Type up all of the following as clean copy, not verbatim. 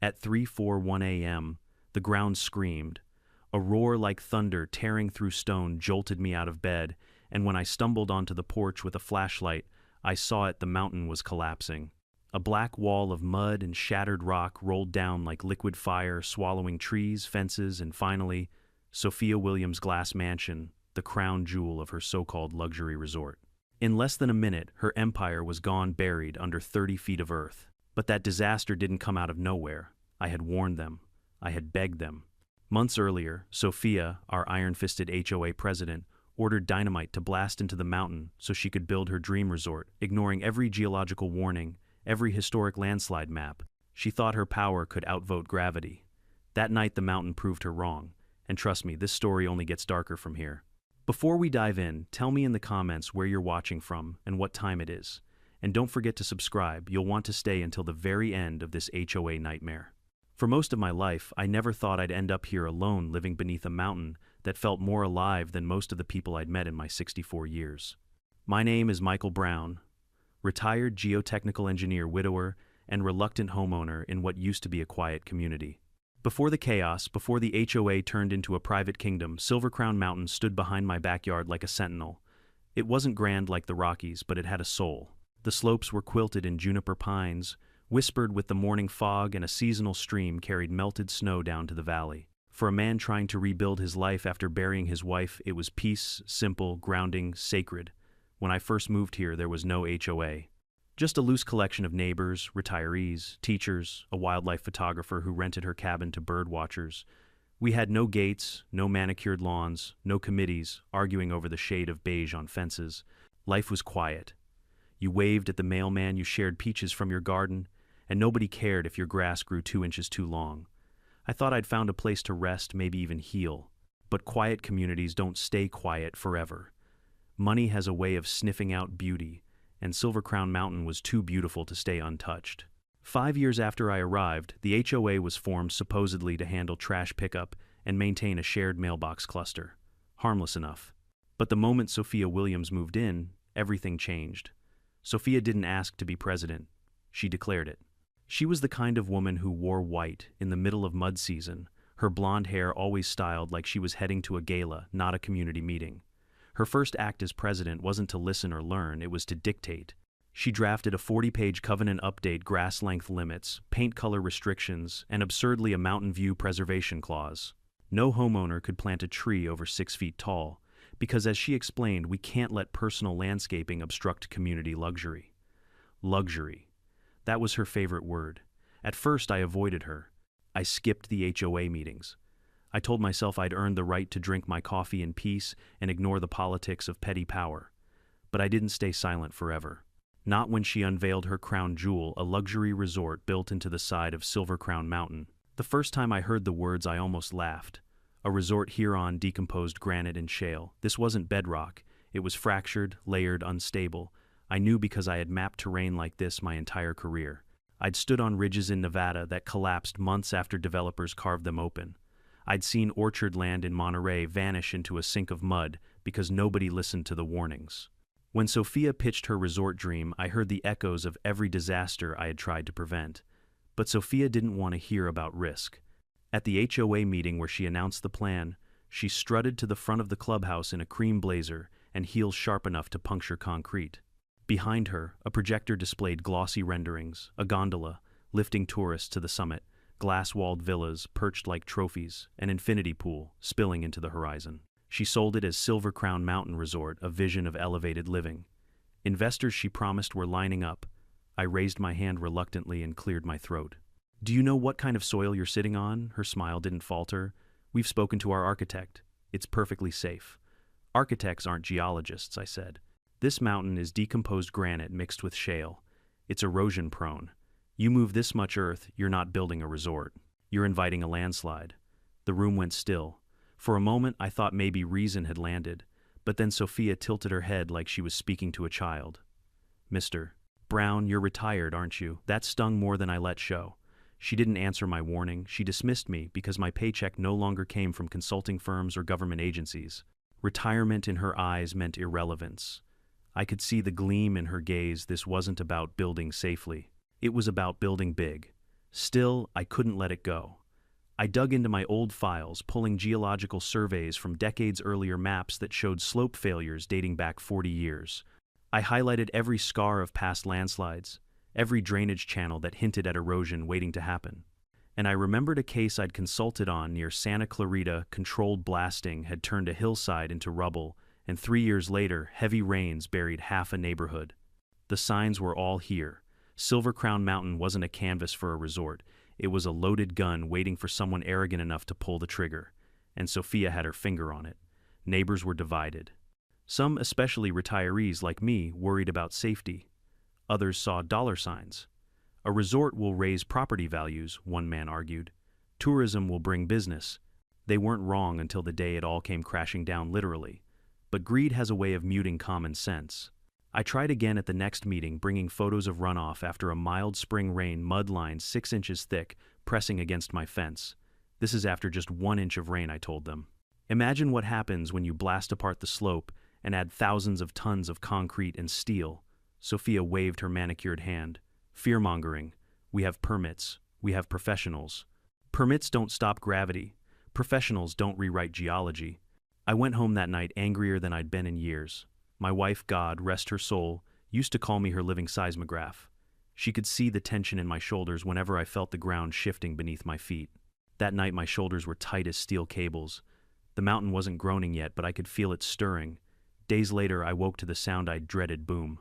At 3:41 a.m., the ground screamed. A roar like thunder tearing through stone jolted me out of bed, and when I stumbled onto the porch with a flashlight, I saw the mountain was collapsing. A black wall of mud and shattered rock rolled down like liquid fire, swallowing trees, fences, and finally, Sophia Williams' glass mansion, the crown jewel of her so-called luxury resort. In less than a minute, her empire was gone, buried under 30 feet of earth. But that disaster didn't come out of nowhere. I had warned them. I had begged them. Months earlier, Sophia, our iron-fisted HOA president, ordered dynamite to blast into the mountain so she could build her dream resort, ignoring every geological warning, every historic landslide map. She thought her power could outvote gravity. That night the mountain proved her wrong. And trust me, this story only gets darker from here. Before we dive in, tell me in the comments where you're watching from and what time it is. And don't forget to subscribe. You'll want to stay until the very end of this HOA nightmare. For most of my life, I never thought I'd end up here alone, living beneath a mountain that felt more alive than most of the people I'd met in my 64 years. My name is Michael Brown, retired geotechnical engineer, widower, and reluctant homeowner in what used to be a quiet community. Before the chaos, before the HOA turned into a private kingdom, Silver Crown Mountain stood behind my backyard like a sentinel. It wasn't grand like the Rockies, but it had a soul. The slopes were quilted in juniper pines, whispered with the morning fog, and a seasonal stream carried melted snow down to the valley. For a man trying to rebuild his life after burying his wife, it was peace, simple, grounding, sacred. When I first moved here, there was no HOA. Just a loose collection of neighbors, retirees, teachers, a wildlife photographer who rented her cabin to bird watchers. We had no gates, no manicured lawns, no committees arguing over the shade of beige on fences. Life was quiet. You waved at the mailman, you shared peaches from your garden, and nobody cared if your grass grew 2 inches too long. I thought I'd found a place to rest, maybe even heal. But quiet communities don't stay quiet forever. Money has a way of sniffing out beauty, and Silver Crown Mountain was too beautiful to stay untouched. 5 years after I arrived, the HOA was formed supposedly to handle trash pickup and maintain a shared mailbox cluster. Harmless enough. But the moment Sophia Williams moved in, everything changed. Sophia didn't ask to be president. She declared it. She was the kind of woman who wore white in the middle of mud season, her blonde hair always styled like she was heading to a gala, not a community meeting. Her first act as president wasn't to listen or learn, it was to dictate. She drafted a 40-page covenant update, grass length limits, paint color restrictions, and absurdly a mountain view preservation clause. No homeowner could plant a tree over 6 feet tall, because as she explained, we can't let personal landscaping obstruct community luxury. Luxury. That was her favorite word. At first, I avoided her. I skipped the HOA meetings. I told myself I'd earned the right to drink my coffee in peace and ignore the politics of petty power. But I didn't stay silent forever. Not when she unveiled her crown jewel, a luxury resort built into the side of Silver Crown Mountain. The first time I heard the words, I almost laughed. A resort here on decomposed granite and shale. This wasn't bedrock. It was fractured, layered, unstable. I knew because I had mapped terrain like this my entire career. I'd stood on ridges in Nevada that collapsed months after developers carved them open. I'd seen orchard land in Monterey vanish into a sink of mud because nobody listened to the warnings. When Sophia pitched her resort dream, I heard the echoes of every disaster I had tried to prevent. But Sophia didn't want to hear about risk. At the HOA meeting where she announced the plan, she strutted to the front of the clubhouse in a cream blazer and heels sharp enough to puncture concrete. Behind her, a projector displayed glossy renderings, a gondola, lifting tourists to the summit, glass-walled villas perched like trophies, an infinity pool spilling into the horizon. She sold it as Silver Crown Mountain Resort, a vision of elevated living. Investors she promised were lining up. I raised my hand reluctantly and cleared my throat. "Do you know what kind of soil you're sitting on?" Her smile didn't falter. "We've spoken to our architect. It's perfectly safe." "Architects aren't geologists," I said. "This mountain is decomposed granite mixed with shale. It's erosion-prone. You move this much earth, you're not building a resort. You're inviting a landslide." The room went still. For a moment, I thought maybe reason had landed, but then Sophia tilted her head like she was speaking to a child. "Mr. Brown, you're retired, aren't you?" That stung more than I let show. She didn't answer my warning. She dismissed me because my paycheck no longer came from consulting firms or government agencies. Retirement in her eyes meant irrelevance. I could see the gleam in her gaze. This wasn't about building safely. It was about building big. Still, I couldn't let it go. I dug into my old files, pulling geological surveys from decades earlier maps that showed slope failures dating back 40 years. I highlighted every scar of past landslides, every drainage channel that hinted at erosion waiting to happen. And I remembered a case I'd consulted on near Santa Clarita. Controlled blasting had turned a hillside into rubble, and 3 years later, heavy rains buried half a neighborhood. The signs were all here. Silver Crown Mountain wasn't a canvas for a resort. It was a loaded gun waiting for someone arrogant enough to pull the trigger. And Sophia had her finger on it. Neighbors were divided. Some, especially retirees like me, worried about safety. Others saw dollar signs. A resort will raise property values, one man argued. Tourism will bring business. They weren't wrong until the day it all came crashing down literally. But greed has a way of muting common sense. I tried again at the next meeting, bringing photos of runoff after a mild spring rain, mud lines 6 inches thick, pressing against my fence. This is after just 1 inch of rain, I told them. Imagine what happens when you blast apart the slope and add thousands of tons of concrete and steel. Sophia waved her manicured hand. Fear-mongering. We have permits. We have professionals. Permits don't stop gravity. Professionals don't rewrite geology. I went home that night angrier than I'd been in years. My wife, God rest her soul, used to call me her living seismograph. She could see the tension in my shoulders whenever I felt the ground shifting beneath my feet. That night my shoulders were tight as steel cables. The mountain wasn't groaning yet, but I could feel it stirring. Days later I woke to the sound I'd dreaded: boom.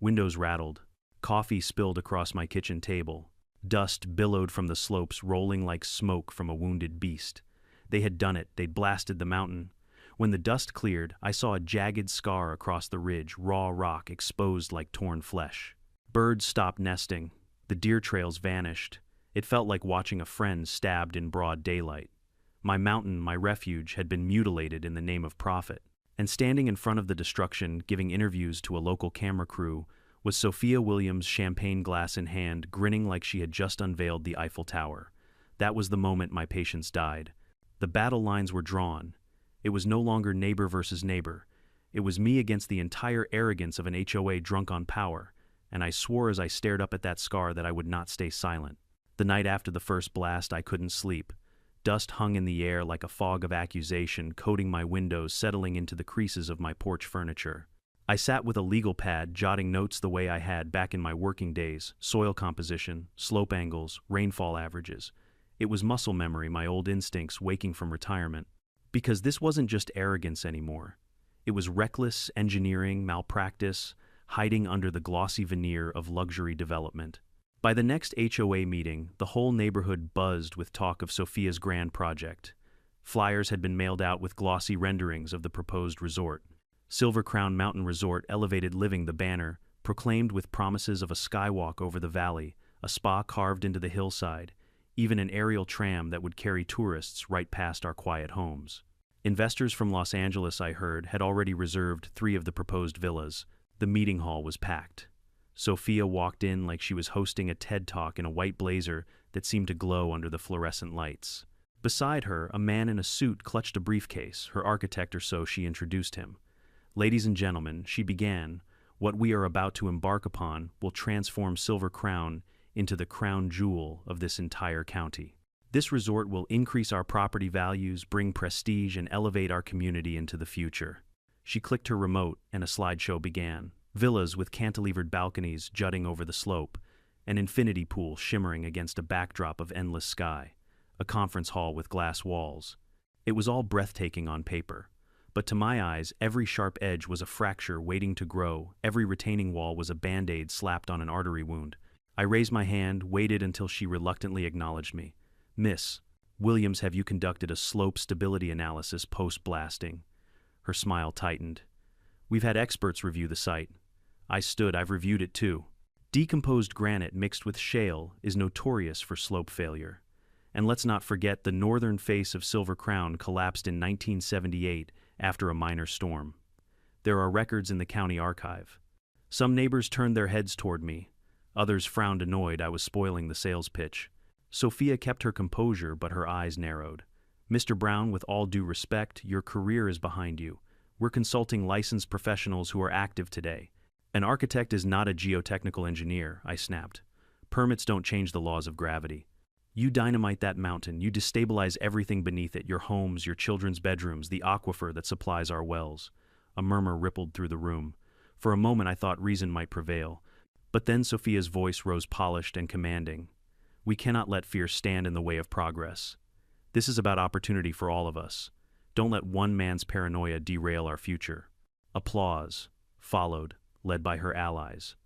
Windows rattled. Coffee spilled across my kitchen table. Dust billowed from the slopes, rolling like smoke from a wounded beast. They had done it. They'd blasted the mountain. When the dust cleared, I saw a jagged scar across the ridge, raw rock exposed like torn flesh. Birds stopped nesting. The deer trails vanished. It felt like watching a friend stabbed in broad daylight. My mountain, my refuge, had been mutilated in the name of profit. And standing in front of the destruction, giving interviews to a local camera crew, was Sophia Williams, champagne glass in hand, grinning like she had just unveiled the Eiffel Tower. That was the moment my patience died. The battle lines were drawn. It was no longer neighbor versus neighbor. It was me against the entire arrogance of an HOA drunk on power, and I swore as I stared up at that scar that I would not stay silent. The night after the first blast, I couldn't sleep. Dust hung in the air like a fog of accusation, coating my windows, settling into the creases of my porch furniture. I sat with a legal pad, jotting notes the way I had back in my working days: soil composition, slope angles, rainfall averages. It was muscle memory, my old instincts waking from retirement. Because this wasn't just arrogance anymore. It was reckless engineering, malpractice, hiding under the glossy veneer of luxury development. By the next HOA meeting, the whole neighborhood buzzed with talk of Sophia's grand project. Flyers had been mailed out with glossy renderings of the proposed resort. Silver Crown Mountain Resort, elevated living, the banner, proclaimed with promises of a skywalk over the valley, a spa carved into the hillside, even an aerial tram that would carry tourists right past our quiet homes. Investors from Los Angeles, I heard, had already reserved 3 of the proposed villas. The meeting hall was packed. Sophia walked in like she was hosting a TED Talk in a white blazer that seemed to glow under the fluorescent lights. Beside her, a man in a suit clutched a briefcase, her architect, or so she introduced him. Ladies and gentlemen, she began, what we are about to embark upon will transform Silver Crown into the crown jewel of this entire county. This resort will increase our property values, bring prestige, and elevate our community into the future. She clicked her remote, and a slideshow began. Villas with cantilevered balconies jutting over the slope, an infinity pool shimmering against a backdrop of endless sky, a conference hall with glass walls. It was all breathtaking on paper. But to my eyes, every sharp edge was a fracture waiting to grow, every retaining wall was a band-aid slapped on an artery wound. I raised my hand, waited until she reluctantly acknowledged me. Miss Williams, have you conducted a slope stability analysis post-blasting? Her smile tightened. We've had experts review the site. I stood. I've reviewed it too. Decomposed granite mixed with shale is notorious for slope failure. And let's not forget the northern face of Silver Crown collapsed in 1978 after a minor storm. There are records in the county archive. Some neighbors turned their heads toward me. Others frowned, annoyed I was spoiling the sales pitch. Sophia kept her composure, but her eyes narrowed. Mr. Brown, with all due respect, your career is behind you. We're consulting licensed professionals who are active today. An architect is not a geotechnical engineer, I snapped. Permits don't change the laws of gravity. You dynamite that mountain, you destabilize everything beneath it, your homes, your children's bedrooms, the aquifer that supplies our wells. A murmur rippled through the room. For a moment I thought reason might prevail, but then Sophia's voice rose polished and commanding. We cannot let fear stand in the way of progress. This is about opportunity for all of us. Don't let one man's paranoia derail our future. Applause followed, led by her allies.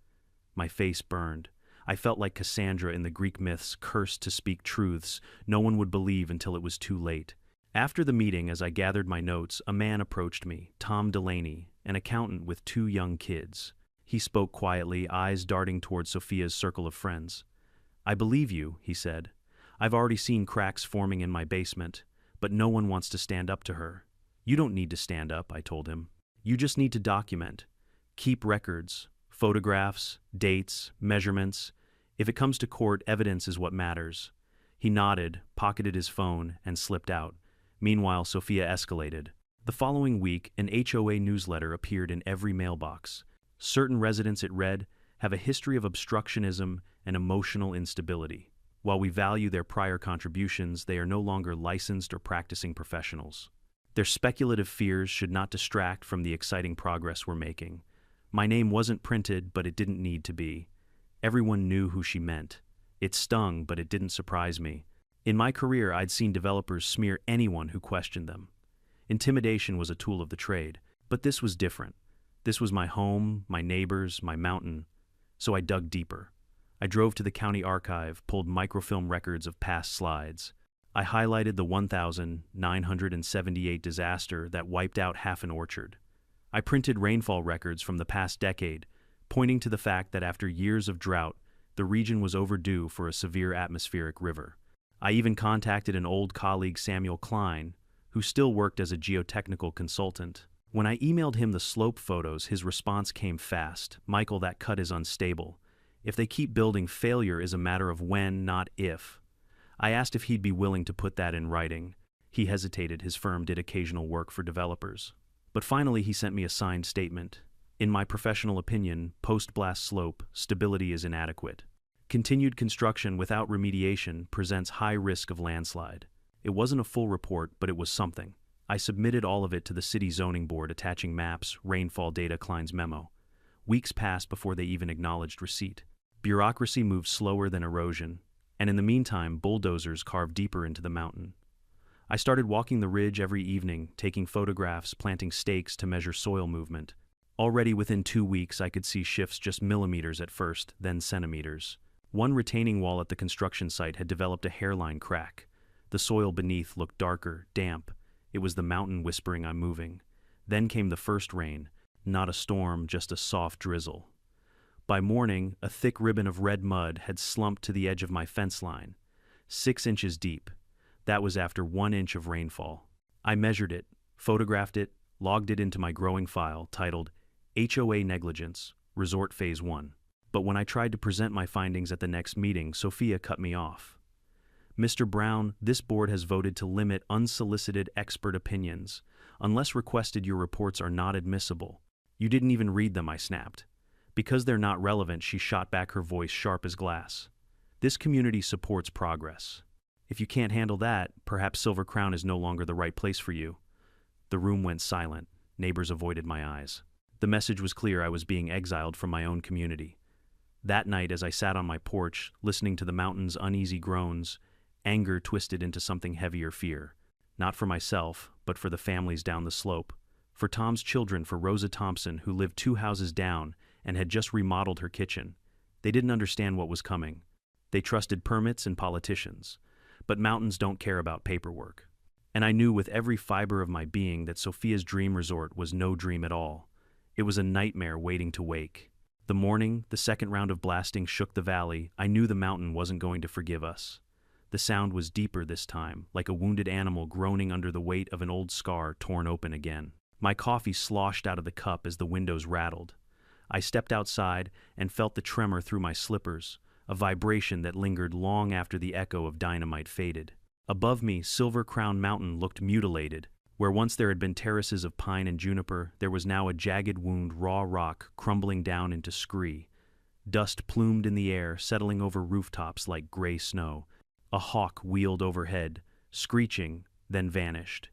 My face burned. I felt like Cassandra in the Greek myths, cursed to speak truths no one would believe until it was too late. After the meeting, as I gathered my notes, a man approached me, Tom Delaney, an accountant with 2 young kids. He spoke quietly, eyes darting toward Sophia's circle of friends. I believe you, he said. I've already seen cracks forming in my basement, but no one wants to stand up to her. You don't need to stand up, I told him. You just need to document. Keep records, photographs, dates, measurements. If it comes to court, evidence is what matters. He nodded, pocketed his phone, and slipped out. Meanwhile, Sophia escalated. The following week, an HOA newsletter appeared in every mailbox. Certain residents, it read, have a history of obstructionism and emotional instability. While we value their prior contributions, they are no longer licensed or practicing professionals. Their speculative fears should not distract from the exciting progress we're making. My name wasn't printed, but it didn't need to be. Everyone knew who she meant. It stung, but it didn't surprise me. In my career, I'd seen developers smear anyone who questioned them. Intimidation was a tool of the trade, but this was different. This was my home, my neighbors, my mountain. So I dug deeper. I drove to the county archive, pulled microfilm records of past slides. I highlighted the 1978 disaster that wiped out half an orchard. I printed rainfall records from the past decade, pointing to the fact that after years of drought, the region was overdue for a severe atmospheric river. I even contacted an old colleague, Samuel Klein, who still worked as a geotechnical consultant. When I emailed him the slope photos, his response came fast. Michael, that cut is unstable. If they keep building, failure is a matter of when, not if. I asked if he'd be willing to put that in writing. He hesitated. His firm did occasional work for developers. But finally, he sent me a signed statement. In my professional opinion, post-blast slope, stability is inadequate. Continued construction without remediation presents high risk of landslide. It wasn't a full report, but it was something. I submitted all of it to the city zoning board, attaching maps, rainfall data, Klein's memo. Weeks passed before they even acknowledged receipt. Bureaucracy moved slower than erosion, and in the meantime, bulldozers carved deeper into the mountain. I started walking the ridge every evening, taking photographs, planting stakes to measure soil movement. Already within 2 weeks, I could see shifts just millimeters at first, then centimeters. One retaining wall at the construction site had developed a hairline crack. The soil beneath looked darker, damp. It was the mountain whispering, I'm moving. Then came the first rain, not a storm, just a soft drizzle. By morning, a thick ribbon of red mud had slumped to the edge of my fence line, 6 inches deep. That was after 1 inch of rainfall. I measured it, photographed it, logged it into my growing file titled HOA Negligence, Resort Phase 1. But when I tried to present my findings at the next meeting, Sophia cut me off. Mr. Brown, this board has voted to limit unsolicited expert opinions. Unless requested, your reports are not admissible. You didn't even read them, I snapped. Because they're not relevant, she shot back, her voice sharp as glass. This community supports progress. If you can't handle that, perhaps Silver Crown is no longer the right place for you. The room went silent. Neighbors avoided my eyes. The message was clear. I was being exiled from my own community. That night, as I sat on my porch, listening to the mountain's uneasy groans, anger twisted into something heavier, fear. Not for myself, but for the families down the slope. For Tom's children, for Rosa Thompson, who lived 2 houses down and had just remodeled her kitchen. They didn't understand what was coming. They trusted permits and politicians. But mountains don't care about paperwork. And I knew with every fiber of my being that Sophia's dream resort was no dream at all. It was a nightmare waiting to wake. The morning, the second round of blasting shook the valley. I knew the mountain wasn't going to forgive us. The sound was deeper this time, like a wounded animal groaning under the weight of an old scar torn open again. My coffee sloshed out of the cup as the windows rattled. I stepped outside and felt the tremor through my slippers, a vibration that lingered long after the echo of dynamite faded. Above me, Silver Crown Mountain looked mutilated. Where once there had been terraces of pine and juniper, there was now a jagged wound, raw rock crumbling down into scree. Dust plumed in the air, settling over rooftops like gray snow. A hawk wheeled overhead, screeching, then vanished.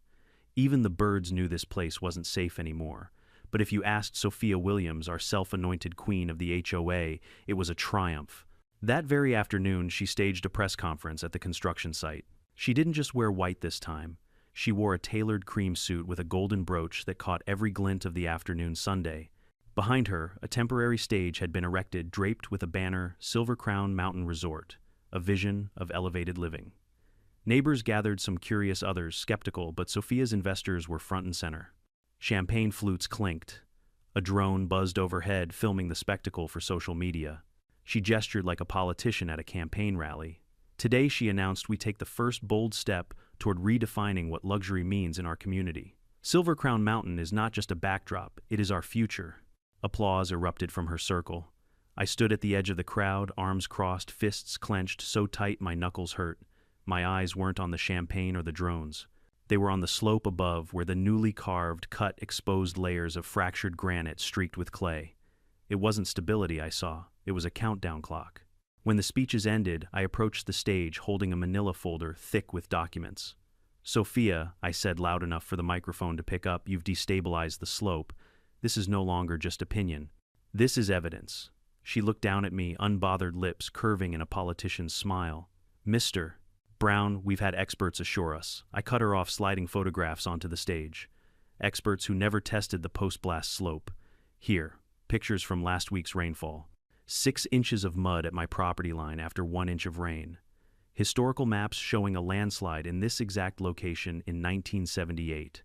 Even the birds knew this place wasn't safe anymore. But if you asked Sophia Williams, our self-anointed queen of the HOA, it was a triumph. That very afternoon, she staged a press conference at the construction site. She didn't just wear white this time. She wore a tailored cream suit with a golden brooch that caught every glint of the afternoon Sunday. Behind her, a temporary stage had been erected draped with a banner, Silver Crown Mountain Resort, a vision of elevated living. Neighbors gathered, some curious, others skeptical, but Sophia's investors were front and center. Champagne flutes clinked. A drone buzzed overhead, filming the spectacle for social media. She gestured like a politician at a campaign rally. Today, she announced, we take the first bold step toward redefining what luxury means in our community. Silver Crown Mountain is not just a backdrop, it is our future. Applause erupted from her circle. I stood at the edge of the crowd, arms crossed, fists clenched, so tight my knuckles hurt. My eyes weren't on the champagne or the drones. They were on the slope above, where the newly carved, cut, exposed layers of fractured granite streaked with clay. It wasn't stability I saw, it was a countdown clock. When the speeches ended, I approached the stage holding a manila folder thick with documents. Sophia, I said loud enough for the microphone to pick up, you've destabilized the slope. This is no longer just opinion. This is evidence. She looked down at me, unbothered lips curving in a politician's smile. Mr. Brown, we've had experts assure us. I cut her off, sliding photographs onto the stage. Experts who never tested the post-blast slope. Here, pictures from last week's rainfall. 6 inches of mud at my property line after 1 inch of rain. Historical maps showing a landslide in this exact location in 1978.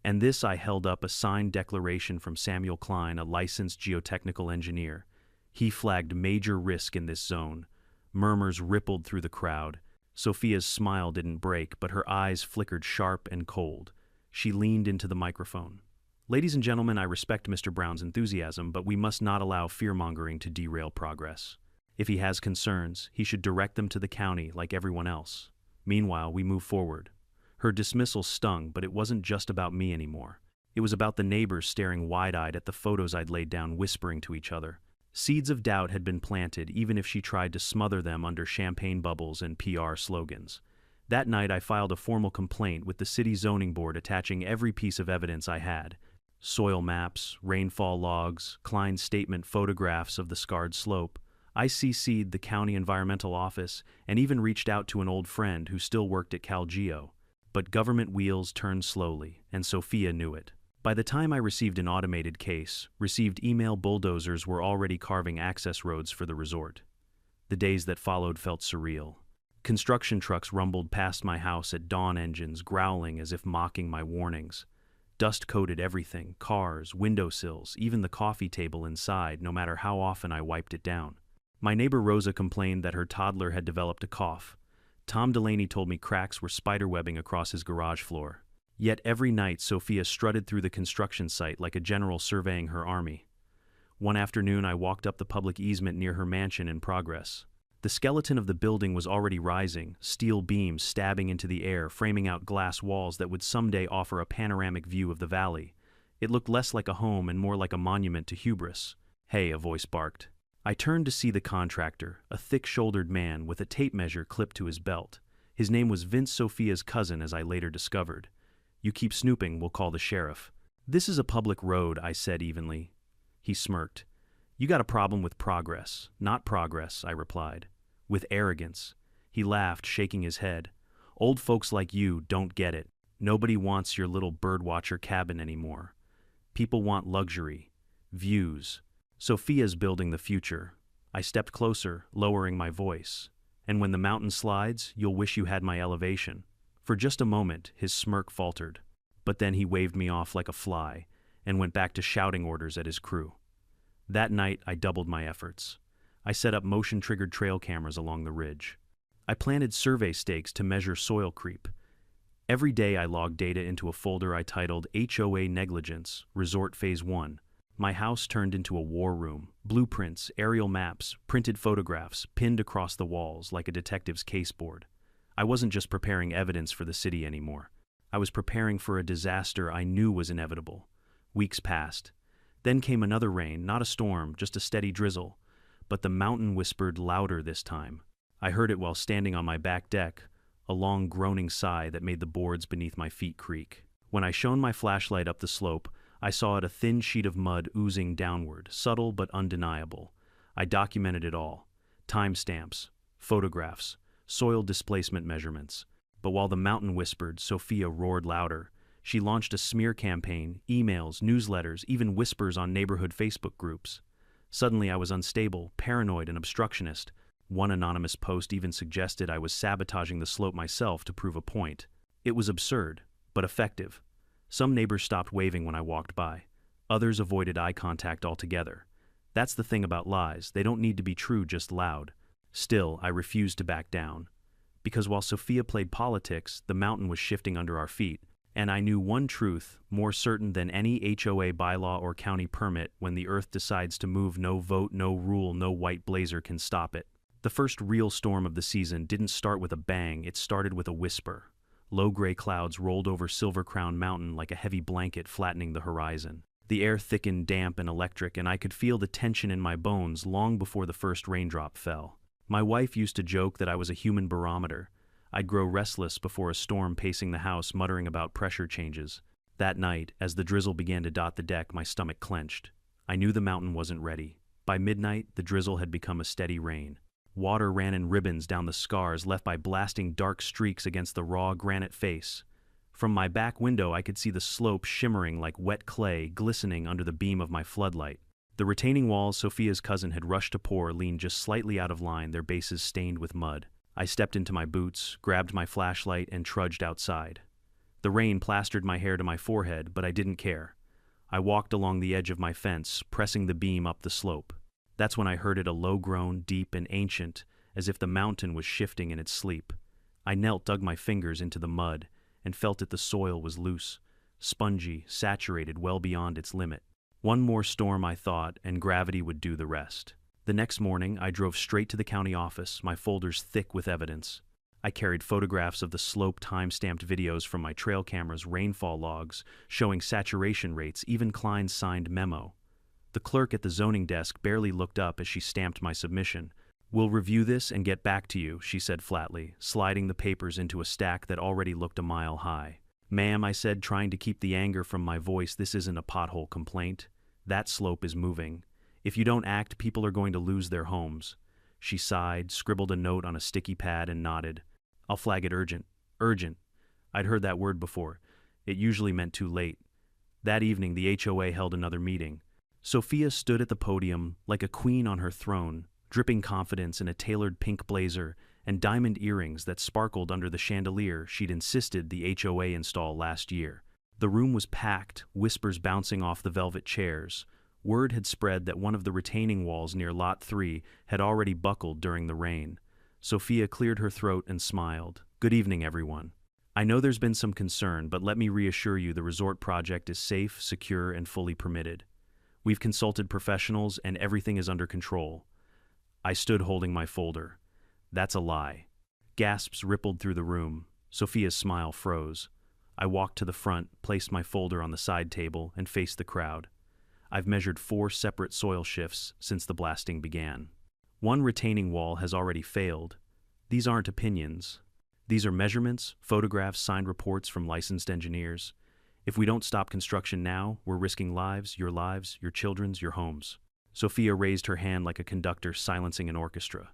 And this, I held up a signed declaration from Samuel Klein, a licensed geotechnical engineer. He flagged major risk in this zone. Murmurs rippled through the crowd. Sophia's smile didn't break, but her eyes flickered sharp and cold. She leaned into the microphone. Ladies and gentlemen, I respect Mr. Brown's enthusiasm, but we must not allow fear-mongering to derail progress. If he has concerns, he should direct them to the county like everyone else. Meanwhile, we move forward. Her dismissal stung, but it wasn't just about me anymore. It was about the neighbors staring wide-eyed at the photos I'd laid down, whispering to each other. Seeds of doubt had been planted, even if she tried to smother them under champagne bubbles and PR slogans. That night, I filed a formal complaint with the city zoning board, attaching every piece of evidence I had. Soil maps, rainfall logs, Klein's statement, photographs of the scarred slope. I CC'd the county environmental office and even reached out to an old friend who still worked at CalGeo. But government wheels turn slowly, and Sophia knew it. By the time I received an automated case, received email, bulldozers were already carving access roads for the resort. The days that followed felt surreal. Construction trucks rumbled past my house at dawn, engines growling as if mocking my warnings. Dust coated everything, cars, windowsills, even the coffee table inside, no matter how often I wiped it down. My neighbor Rosa complained that her toddler had developed a cough. Tom Delaney told me cracks were spiderwebbing across his garage floor. Yet every night Sophia strutted through the construction site like a general surveying her army. One afternoon I walked up the public easement near her mansion in progress. The skeleton of the building was already rising, steel beams stabbing into the air, framing out glass walls that would someday offer a panoramic view of the valley. It looked less like a home and more like a monument to hubris. "Hey," a voice barked. I turned to see the contractor, a thick-shouldered man with a tape measure clipped to his belt. His name was Vince, Sophia's cousin, as I later discovered. "You keep snooping, we'll call the sheriff." "This is a public road," I said evenly. He smirked. "You got a problem with progress." "Not progress," I replied. "With arrogance." He laughed, shaking his head. "Old folks like you don't get it. Nobody wants your little birdwatcher cabin anymore. People want luxury, views. Sophia's building the future." I stepped closer, lowering my voice. "And when the mountain slides, you'll wish you had my elevation." For just a moment, his smirk faltered. But then he waved me off like a fly and went back to shouting orders at his crew. That night, I doubled my efforts. I set up motion-triggered trail cameras along the ridge. I planted survey stakes to measure soil creep. Every day I logged data into a folder I titled HOA Negligence, Resort Phase 1. My house turned into a war room. Blueprints, aerial maps, printed photographs, pinned across the walls like a detective's caseboard. I wasn't just preparing evidence for the city anymore. I was preparing for a disaster I knew was inevitable. Weeks passed. Then came another rain, not a storm, just a steady drizzle. but the mountain whispered louder this time. I heard it while standing on my back deck, a long groaning sigh that made the boards beneath my feet creak. When I shone my flashlight up the slope, I saw it a thin sheet of mud oozing downward, subtle but undeniable. I documented it all. Timestamps, photographs, soil displacement measurements. But while the mountain whispered, Sophia roared louder. She launched a smear campaign, emails, newsletters, even whispers on neighborhood Facebook groups. Suddenly I was unstable, paranoid, and obstructionist. One anonymous post even suggested I was sabotaging the slope myself to prove a point. It was absurd, but effective. Some neighbors stopped waving when I walked by. Others avoided eye contact altogether. That's the thing about lies, they don't need to be true, just loud. Still, I refused to back down. Because while Sophia played politics, the mountain was shifting under our feet. And I knew one truth, more certain than any HOA bylaw or county permit: when the earth decides to move, no vote, no rule, no white blazer can stop it. The first real storm of the season didn't start with a bang, it started with a whisper. Low gray clouds rolled over Silver Crown Mountain like a heavy blanket flattening the horizon. The air thickened, damp and electric, and I could feel the tension in my bones long before the first raindrop fell. My wife used to joke that I was a human barometer. I'd grow restless before a storm, pacing the house, muttering about pressure changes. That night, as the drizzle began to dot the deck, my stomach clenched. I knew the mountain wasn't ready. By midnight, the drizzle had become a steady rain. Water ran in ribbons down the scars left by blasting dark streaks against the raw granite face. From my back window, I could see the slope shimmering like wet clay, glistening under the beam of my floodlight. The retaining walls Sophia's cousin had rushed to pour leaned just slightly out of line, their bases stained with mud. I stepped into my boots, grabbed my flashlight, and trudged outside. The rain plastered my hair to my forehead, but I didn't care. I walked along the edge of my fence, pressing the beam up the slope. That's when I heard it, a low groan, deep and ancient, as if the mountain was shifting in its sleep. I knelt, dug my fingers into the mud, and felt that the soil was loose, spongy, saturated well beyond its limit. One more storm, I thought, and gravity would do the rest. The next morning, I drove straight to the county office, my folders thick with evidence. I carried photographs of the slope, time-stamped videos from my trail cameras, rainfall logs, showing saturation rates, even Klein's signed memo. The clerk at the zoning desk barely looked up as she stamped my submission. "We'll review this and get back to you," she said flatly, sliding the papers into a stack that already looked a mile high. "Ma'am," I said, trying to keep the anger from my voice, "this isn't a pothole complaint. That slope is moving. If you don't act, people are going to lose their homes." She sighed, scribbled a note on a sticky pad, and nodded. "I'll flag it urgent." Urgent. I'd heard that word before. It usually meant too late. That evening, the HOA held another meeting. Sophia stood at the podium like a queen on her throne, dripping confidence in a tailored pink blazer and diamond earrings that sparkled under the chandelier she'd insisted the HOA install last year. The room was packed, whispers bouncing off the velvet chairs. Word had spread that one of the retaining walls near Lot 3 had already buckled during the rain. Sophia cleared her throat and smiled. "Good evening, everyone. I know there's been some concern, but let me reassure you the resort project is safe, secure, and fully permitted. We've consulted professionals and everything is under control." I stood holding my folder. "That's a lie." Gasps rippled through the room. Sophia's smile froze. I walked to the front, placed my folder on the side table, and faced the crowd. "I've measured 4 separate soil shifts since the blasting began. One retaining wall has already failed. These aren't opinions. These are measurements, photographs, signed reports from licensed engineers. If we don't stop construction now, we're risking lives, your children's, your homes." Sophia raised her hand like a conductor silencing an orchestra.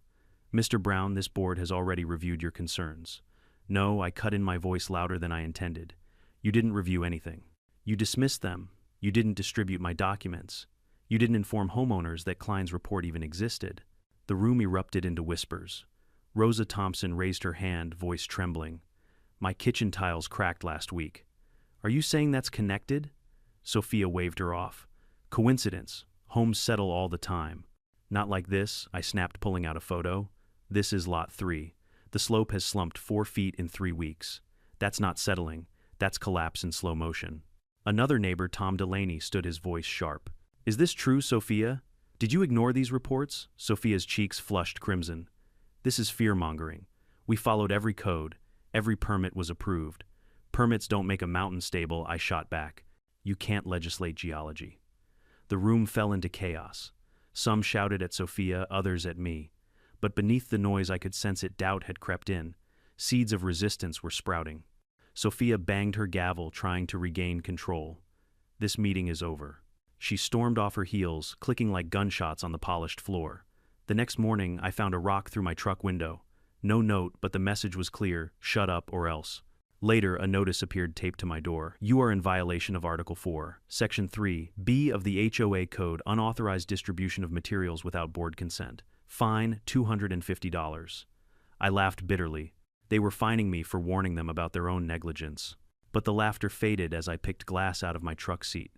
"Mr. Brown, this board has already reviewed your concerns." "No," I cut in, my voice louder than I intended. "You didn't review anything. You dismissed them. You didn't distribute my documents. You didn't inform homeowners that Klein's report even existed." The room erupted into whispers. Rosa Thompson raised her hand, voice trembling. "My kitchen tiles cracked last week." "Are you saying that's connected?" Sophia waved her off. "Coincidence. Homes settle all the time." "Not like this," I snapped, pulling out a photo. "This is Lot 3. The slope has slumped 4 feet in 3 weeks. That's not settling. That's collapse in slow motion." Another neighbor, Tom Delaney, stood, his voice sharp. "Is this true, Sophia? Did you ignore these reports?" Sophia's cheeks flushed crimson. "This is fear-mongering. We followed every code. Every permit was approved." "Permits don't make a mountain stable," I shot back. "You can't legislate geology." The room fell into chaos. Some shouted at Sophia, others at me. But beneath the noise I could sense it. Doubt had crept in. Seeds of resistance were sprouting. Sophia banged her gavel, trying to regain control. This meeting is over. She stormed off her heels, clicking like gunshots on the polished floor. The next morning, I found a rock through my truck window. No note, but the message was clear: shut up or else. Later, a notice appeared taped to my door. You are in violation of Article 4, Section 3B of the HOA Code, unauthorized distribution of materials without board consent. Fine, $250. I laughed bitterly. They were fining me for warning them about their own negligence. But the laughter faded as I picked glass out of my truck seat.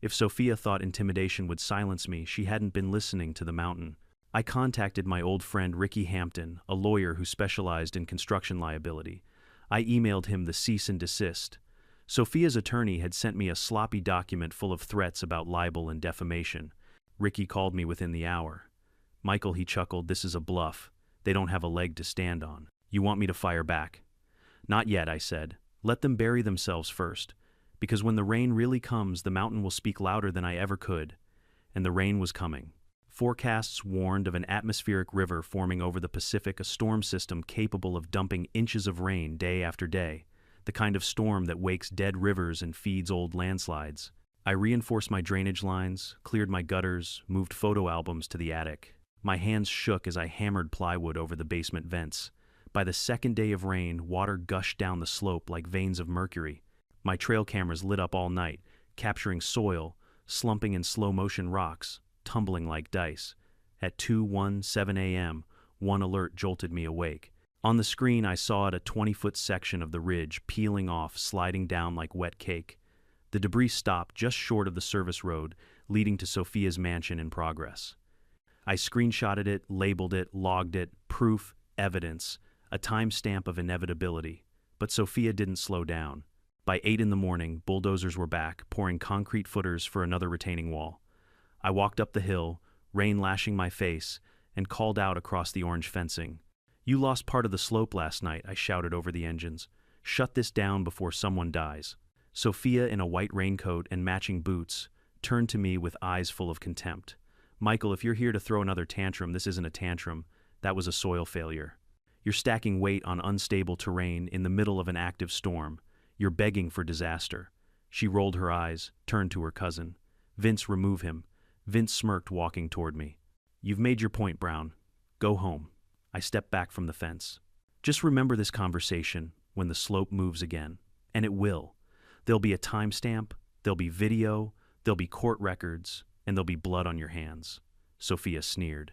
If Sophia thought intimidation would silence me, she hadn't been listening to the mountain. I contacted my old friend Ricky Hampton, a lawyer who specialized in construction liability. I emailed him the cease and desist. Sophia's attorney had sent me a sloppy document full of threats about libel and defamation. Ricky called me within the hour. Michael, he chuckled, this is a bluff. They don't have a leg to stand on. You want me to fire back? Not yet, I said. Let them bury themselves first. Because when the rain really comes, the mountain will speak louder than I ever could. And the rain was coming. Forecasts warned of an atmospheric river forming over the Pacific, a storm system capable of dumping inches of rain day after day, the kind of storm that wakes dead rivers and feeds old landslides. I reinforced my drainage lines, cleared my gutters, moved photo albums to the attic. My hands shook as I hammered plywood over the basement vents. By the second day of rain, water gushed down the slope like veins of mercury. My trail cameras lit up all night, capturing soil, slumping in slow-motion rocks, tumbling like dice. At 2:17 a.m., one alert jolted me awake. On the screen, I saw a 20-foot section of the ridge peeling off, sliding down like wet cake. The debris stopped just short of the service road, leading to Sophia's mansion in progress. I screenshotted it, labeled it, logged it, proof, evidence, a timestamp of inevitability. But Sophia didn't slow down. By 8 in the morning, bulldozers were back, pouring concrete footers for another retaining wall. I walked up the hill, rain lashing my face, and called out across the orange fencing. You lost part of the slope last night, I shouted over the engines. Shut this down before someone dies. Sophia, in a white raincoat and matching boots, turned to me with eyes full of contempt. Michael, if you're here to throw another tantrum, this isn't a tantrum. That was a soil failure. You're stacking weight on unstable terrain in the middle of an active storm. You're begging for disaster. She rolled her eyes, turned to her cousin. Vince, remove him. Vince smirked, walking toward me. You've made your point, Brown. Go home. I stepped back from the fence. Just remember this conversation when the slope moves again. And it will. There'll be a timestamp, there'll be video, there'll be court records, and there'll be blood on your hands. Sophia sneered.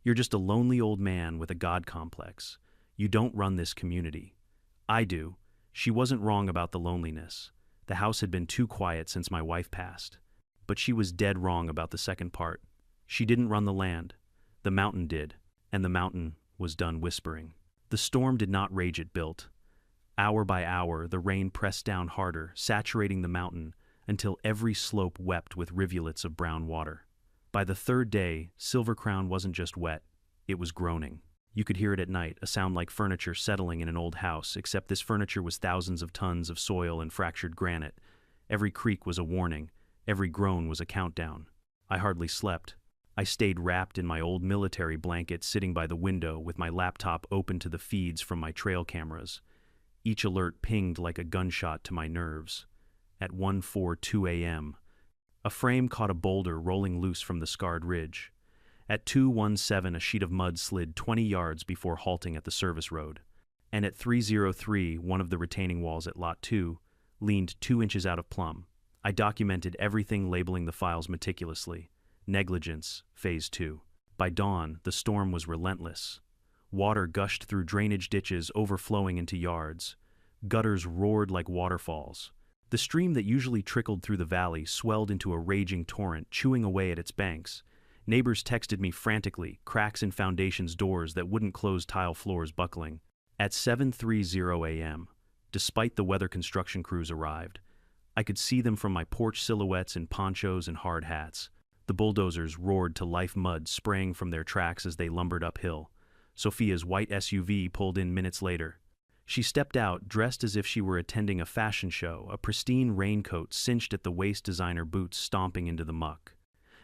You're just a lonely old man with a god complex. You don't run this community. I do. She wasn't wrong about the loneliness. The house had been too quiet since my wife passed. But she was dead wrong about the second part. She didn't run the land. The mountain did, and the mountain was done whispering. The storm did not rage, it built. Hour by hour, the rain pressed down harder, saturating the mountain until every slope wept with rivulets of brown water. By the third day, Silver Crown wasn't just wet, it was groaning. You could hear it at night, a sound like furniture settling in an old house, except this furniture was thousands of tons of soil and fractured granite. Every creak was a warning. Every groan was a countdown. I hardly slept. I stayed wrapped in my old military blanket, sitting by the window with my laptop open to the feeds from my trail cameras. Each alert pinged like a gunshot to my nerves. At 1:42 a.m., a frame caught a boulder rolling loose from the scarred ridge. At 2:17, a sheet of mud slid 20 yards before halting at the service road. And at 3:03, one of the retaining walls at Lot 2 leaned 2 inches out of plumb. I documented everything, labeling the files meticulously. Negligence, Phase 2. By dawn, the storm was relentless. Water gushed through drainage ditches, overflowing into yards. Gutters roared like waterfalls. The stream that usually trickled through the valley swelled into a raging torrent, chewing away at its banks. Neighbors texted me frantically, cracks in foundations, doors that wouldn't close, tile floors buckling. At 7:30 a.m., despite the weather, construction crews arrived. I could see them from my porch, silhouettes in ponchos and hard hats. The bulldozers roared to life, mud spraying from their tracks as they lumbered uphill. Sophia's white SUV pulled in minutes later. She stepped out, dressed as if she were attending a fashion show, a pristine raincoat cinched at the waist, designer boots stomping into the muck.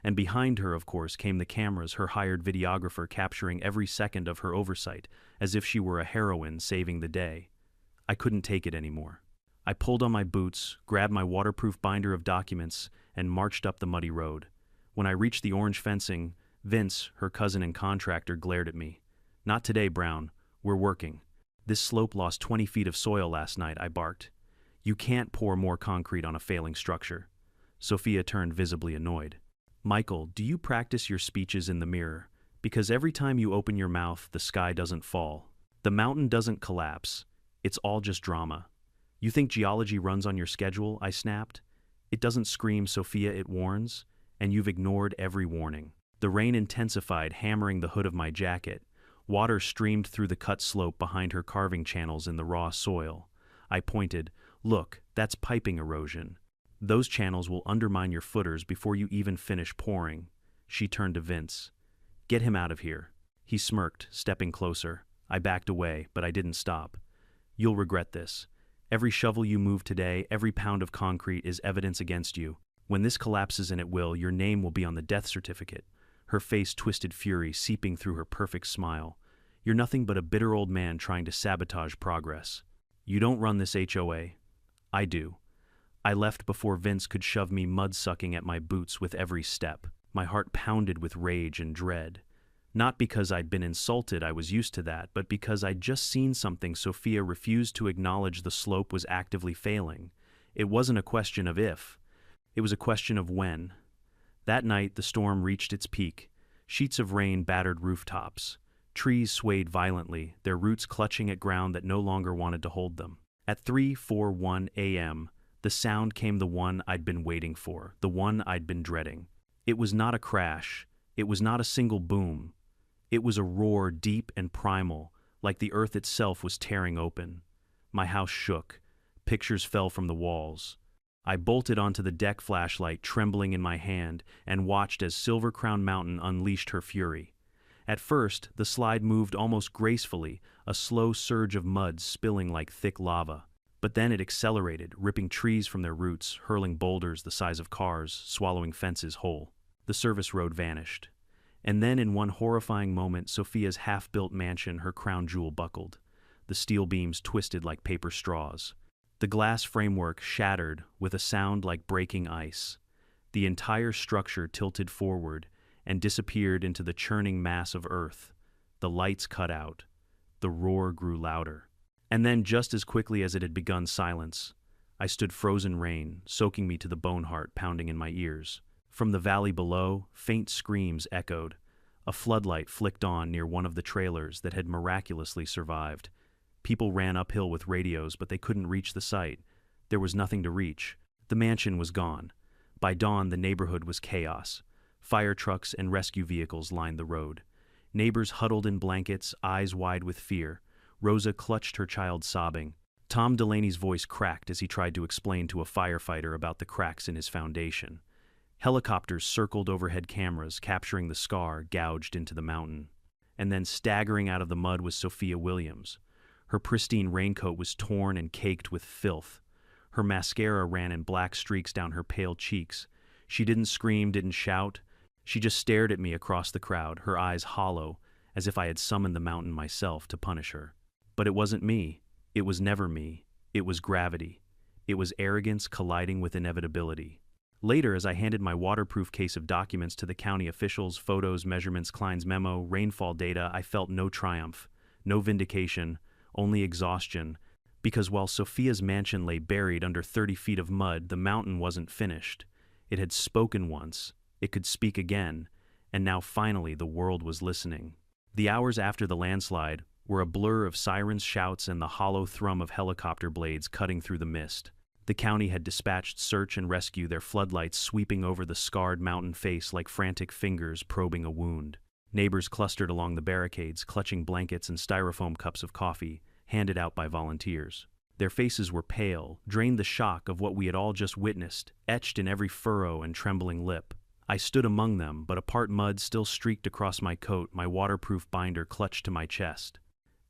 And behind her, of course, came the cameras, her hired videographer capturing every second of her oversight, as if she were a heroine saving the day. I couldn't take it anymore. I pulled on my boots, grabbed my waterproof binder of documents, and marched up the muddy road. When I reached the orange fencing, Vince, her cousin and contractor, glared at me. "Not today, Brown. We're working. This slope lost 20 feet of soil last night," I barked. "You can't pour more concrete on a failing structure." Sophia turned visibly annoyed. "Michael, do you practice your speeches in the mirror? Because every time you open your mouth, the sky doesn't fall. The mountain doesn't collapse. It's all just drama. You think geology runs on your schedule?" I snapped. "It doesn't scream, Sophia, it warns. And you've ignored every warning." The rain intensified, hammering the hood of my jacket. Water streamed through the cut slope behind her, carving channels in the raw soil. I pointed. "Look, that's piping erosion. Those channels will undermine your footers before you even finish pouring." She turned to Vince. "Get him out of here." He smirked, stepping closer. I backed away, but I didn't stop. "You'll regret this. Every shovel you move today, every pound of concrete is evidence against you. When this collapses, and it will, your name will be on the death certificate." Her face twisted, fury seeping through her perfect smile. "You're nothing but a bitter old man trying to sabotage progress. You don't run this HOA. I do." I left before Vince could shove me mud-sucking at my boots with every step. My heart pounded with rage and dread. Not because I'd been insulted, I was used to that, but because I'd just seen something. Sophia refused to acknowledge the slope was actively failing. It wasn't a question of if. It was a question of when. That night, the storm reached its peak. Sheets of rain battered rooftops. Trees swayed violently, their roots clutching at ground that no longer wanted to hold them. At 3:41 a.m., the sound came, the one I'd been waiting for, the one I'd been dreading. It was not a crash. It was not a single boom. It was a roar, deep and primal, like the earth itself was tearing open. My house shook. Pictures fell from the walls. I bolted onto the deck, flashlight trembling in my hand, and watched as Silver Crown Mountain unleashed her fury. At first, the slide moved almost gracefully, a slow surge of mud spilling like thick lava. But then it accelerated, ripping trees from their roots, hurling boulders the size of cars, swallowing fences whole. The service road vanished. And then, in one horrifying moment, Sophia's half-built mansion, her crown jewel, buckled. The steel beams twisted like paper straws. The glass framework shattered with a sound like breaking ice. The entire structure tilted forward and disappeared into the churning mass of earth. The lights cut out. The roar grew louder. And then, just as quickly as it had begun, silence. I stood frozen, rain soaking me to the bone, heart pounding in my ears. From the valley below, faint screams echoed. A floodlight flicked on near one of the trailers that had miraculously survived. People ran uphill with radios, but they couldn't reach the site. There was nothing to reach. The mansion was gone. By dawn, the neighborhood was chaos. Fire trucks and rescue vehicles lined the road. Neighbors huddled in blankets, eyes wide with fear. Rosa clutched her child, sobbing. Tom Delaney's voice cracked as he tried to explain to a firefighter about the cracks in his foundation. Helicopters circled overhead, cameras capturing the scar gouged into the mountain. And then, staggering out of the mud, was Sophia Williams. Her pristine raincoat was torn and caked with filth. Her mascara ran in black streaks down her pale cheeks. She didn't scream, didn't shout. She just stared at me across the crowd, her eyes hollow, as if I had summoned the mountain myself to punish her. But it wasn't me. It was never me. It was gravity. It was arrogance colliding with inevitability. Later, as I handed my waterproof case of documents to the county officials, photos, measurements, Klein's memo, rainfall data, I felt no triumph, no vindication, only exhaustion, because while Sophia's mansion lay buried under 30 feet of mud, the mountain wasn't finished. It had spoken once, it could speak again, and now finally the world was listening. The hours after the landslide were a blur of sirens, shouts, and the hollow thrum of helicopter blades cutting through the mist. The county had dispatched search and rescue, their floodlights sweeping over the scarred mountain face like frantic fingers probing a wound. Neighbors clustered along the barricades, clutching blankets and styrofoam cups of coffee, handed out by volunteers. Their faces were pale, drained the shock of what we had all just witnessed, etched in every furrow and trembling lip. I stood among them, but a part mud still streaked across my coat, my waterproof binder clutched to my chest.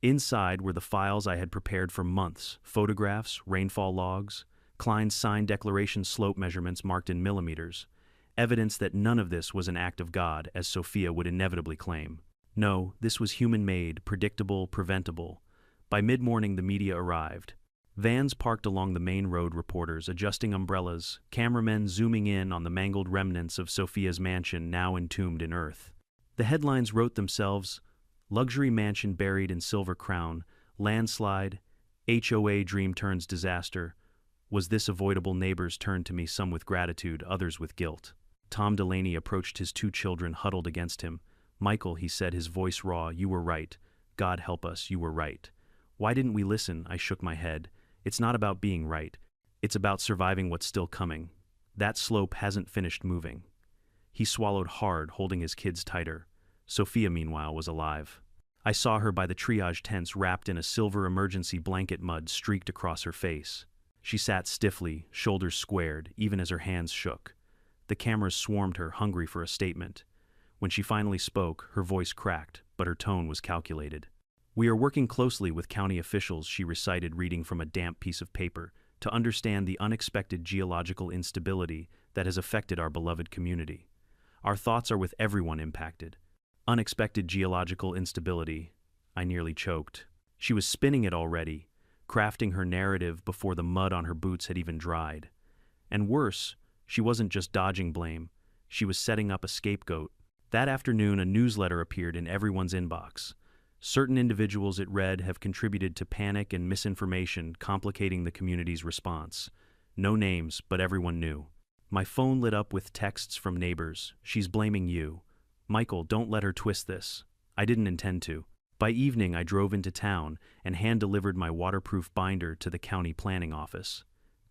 Inside were the files I had prepared for months, photographs, rainfall logs, Klein's signed declaration, slope measurements marked in millimeters, evidence that none of this was an act of God, as Sophia would inevitably claim. No, this was human-made, predictable, preventable. By mid-morning, the media arrived. Vans parked along the main road, reporters adjusting umbrellas, cameramen zooming in on the mangled remnants of Sophia's mansion now entombed in earth. The headlines wrote themselves: luxury mansion buried in silver crown, landslide, HOA dream turns disaster. Was this avoidable? Neighbors turned to me, some with gratitude, others with guilt. Tom Delaney approached his 2 children huddled against him. "Michael," he said, his voice raw, "you were right. God help us, you were right." "Why didn't we listen?" I shook my head. "It's not about being right. It's about surviving what's still coming. That slope hasn't finished moving." He swallowed hard, holding his kids tighter. Sophia, meanwhile, was alive. I saw her by the triage tents, wrapped in a silver emergency blanket, mud streaked across her face. She sat stiffly, shoulders squared, even as her hands shook. The cameras swarmed her, hungry for a statement. When she finally spoke, her voice cracked, but her tone was calculated. "We are working closely with county officials," she recited, reading from a damp piece of paper, "to understand the unexpected geological instability that has affected our beloved community. Our thoughts are with everyone impacted." Unexpected geological instability. I nearly choked. She was spinning it already, crafting her narrative before the mud on her boots had even dried. And worse, she wasn't just dodging blame, she was setting up a scapegoat. That afternoon, a newsletter appeared in everyone's inbox. Certain individuals, it read, have contributed to panic and misinformation, complicating the community's response. No names, but everyone knew. My phone lit up with texts from neighbors. "She's blaming you. Michael, don't let her twist this." I didn't intend to. By evening, I drove into town and hand-delivered my waterproof binder to the county planning office.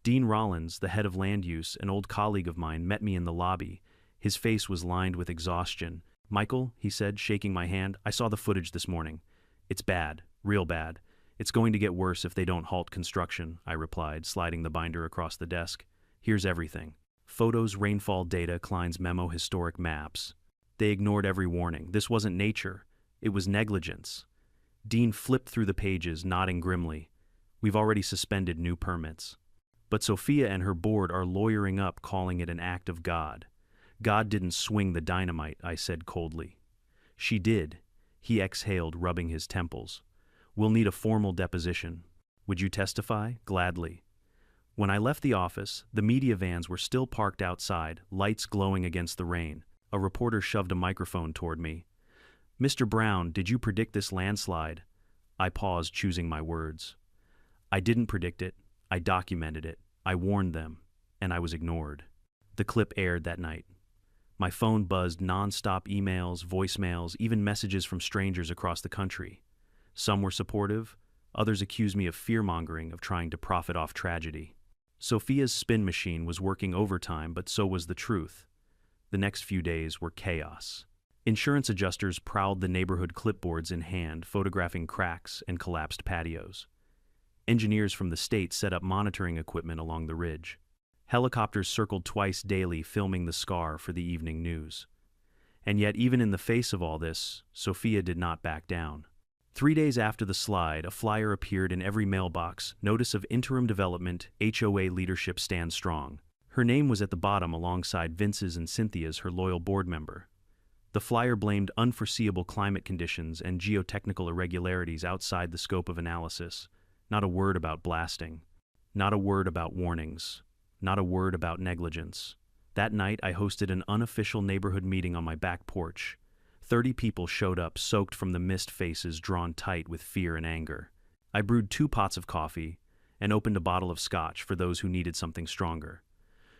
Dean Rollins, the head of land use, an old colleague of mine, met me in the lobby. His face was lined with exhaustion. "Michael," he said, shaking my hand, "I saw the footage this morning. It's bad, real bad. It's going to get worse if they don't halt construction," I replied, sliding the binder across the desk. "Here's everything. Photos, rainfall data, Klein's memo, historic maps." They ignored every warning. This wasn't nature. It was negligence. Dean flipped through the pages, nodding grimly. "We've already suspended new permits." But Sophia and her board are lawyering up, calling it an act of God. "God didn't swing the dynamite," I said coldly. "She did." He exhaled, rubbing his temples. "We'll need a formal deposition. Would you testify?" "Gladly." When I left the office, the media vans were still parked outside, lights glowing against the rain. A reporter shoved a microphone toward me. "Mr. Brown, did you predict this landslide?" I paused, choosing my words. "I didn't predict it. I documented it. I warned them. And I was ignored." The clip aired that night. My phone buzzed non-stop, emails, voicemails, even messages from strangers across the country. Some were supportive. Others accused me of fear-mongering, of trying to profit off tragedy. Sophia's spin machine was working overtime, but so was the truth. The next few days were chaos. Insurance adjusters prowled the neighborhood, clipboards in hand, photographing cracks and collapsed patios. Engineers from the state set up monitoring equipment along the ridge. Helicopters circled twice daily, filming the scar for the evening news. And yet, even in the face of all this, Sophia did not back down. 3 days after the slide, a flyer appeared in every mailbox: notice of interim development, HOA leadership stands strong. Her name was at the bottom alongside Vince's and Cynthia's, her loyal board member. The flyer blamed unforeseeable climate conditions and geotechnical irregularities outside the scope of analysis. Not a word about blasting. Not a word about warnings. Not a word about negligence. That night, I hosted an unofficial neighborhood meeting on my back porch. 30 people showed up, soaked from the mist, faces drawn tight with fear and anger. I brewed 2 pots of coffee and opened a bottle of scotch for those who needed something stronger.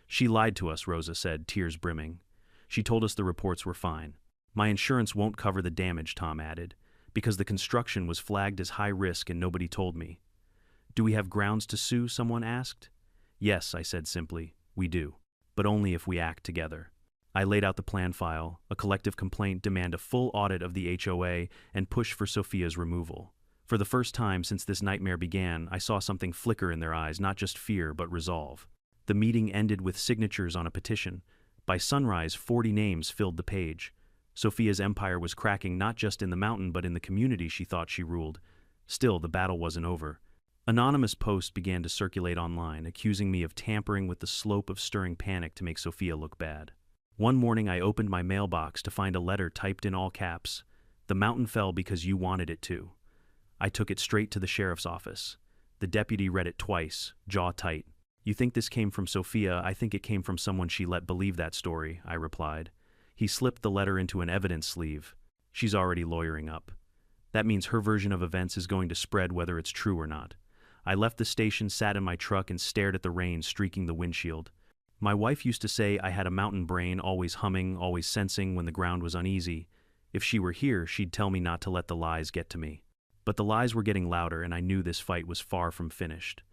"She lied to us," Rosa said, tears brimming. "She told us the reports were fine." "My insurance won't cover the damage," Tom added, "because the construction was flagged as high risk and nobody told me." "Do we have grounds to sue?" someone asked. "Yes," I said simply, "we do. But only if we act together." I laid out the plan file: a collective complaint, demand a full audit of the HOA, and push for Sophia's removal. For the first time since this nightmare began, I saw something flicker in their eyes, not just fear, but resolve. The meeting ended with signatures on a petition. By sunrise, 40 names filled the page. Sophia's empire was cracking, not just in the mountain, but in the community she thought she ruled. Still, the battle wasn't over. Anonymous posts began to circulate online, accusing me of tampering with the slope, of stirring panic to make Sophia look bad. One morning I opened my mailbox to find a letter typed in all caps. The mountain fell because you wanted it to. I took it straight to the sheriff's office. The deputy read it twice, jaw tight. You think this came from Sophia? I think it came from someone she let believe that story, I replied. He slipped the letter into an evidence sleeve. She's already lawyering up. That means her version of events is going to spread whether it's true or not. I left the station, sat in my truck, and stared at the rain streaking the windshield. My wife used to say I had a mountain brain, always humming, always sensing when the ground was uneasy. If she were here, she'd tell me not to let the lies get to me. But the lies were getting louder, and I knew this fight was far from finished.